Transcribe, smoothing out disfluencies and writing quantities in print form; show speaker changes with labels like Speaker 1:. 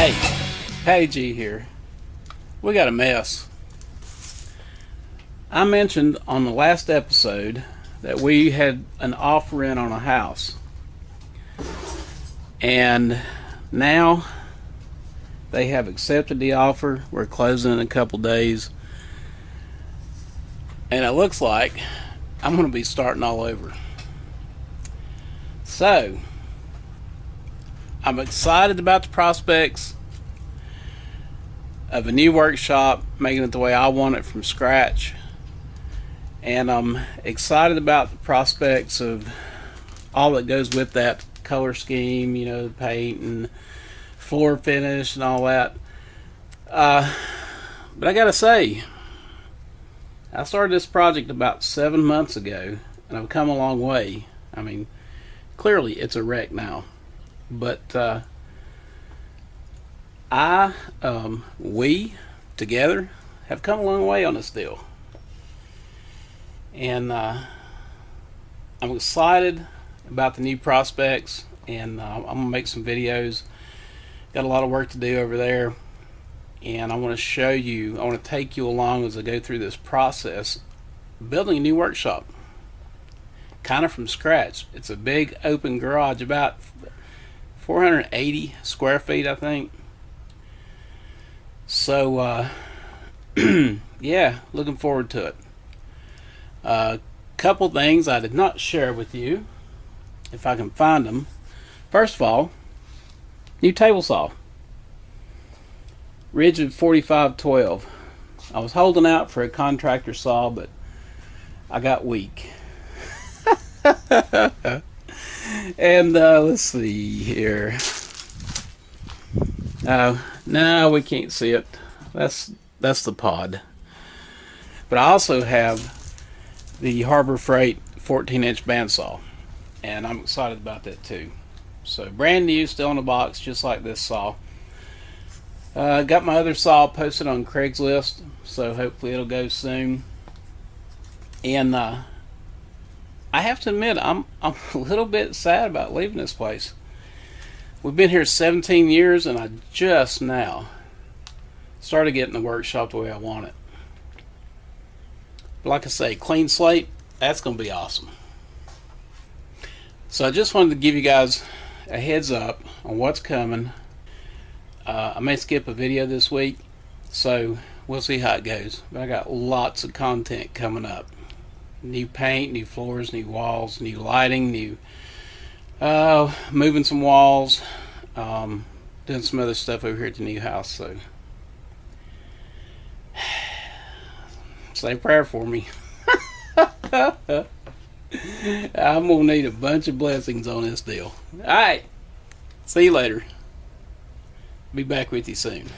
Speaker 1: Hey, PaddyG here. We got a mess. I mentioned on the last episode that we had an offer in on a house, and now they have accepted the offer. We're closing in a couple days, and it looks like I'm going to be starting all over. So I'm excited about the prospects of a new workshop, making it the way I want it from scratch. And I'm excited about the prospects of all that goes with that color scheme, you know, the paint and floor finish and all that. But I gotta say, I started this project about 7 months ago, and I've come a long way. I mean, clearly it's a wreck now, but we together have come a long way on this deal, and I'm excited about the new prospects, and I'm gonna make some videos. Got a lot of work to do over there, and I want to show you, I want to take you along as I go through this process building a new workshop kind of from scratch. It's a big open garage, about 480 square feet, I think. So yeah, looking forward to it. Couple things I did not share with you, if I can find them. First of all, new table saw, rigid 4512. I was holding out for a contractor saw, but I got weak. And let's see here. No, we can't see it. That's the pod. But I also have the Harbor Freight 14-inch bandsaw, and I'm excited about that too. So brand new, still in the box, just like this saw. Got my other saw posted on Craigslist, so hopefully it'll go soon. And I have to admit, I'm a little bit sad about leaving this place. We've been here 17 years, and I just now started getting the workshop the way I want it. But like I say, clean slate, that's going to be awesome. So I just wanted to give you guys a heads up on what's coming. I may skip a video this week, so we'll see how it goes. But I got lots of content coming up. New paint, new floors, new walls, new lighting, new moving some walls, doing some other stuff over here at the new house. So say a prayer for me. I'm gonna need a bunch of blessings on this deal. Alright, see you later. Be back with you soon.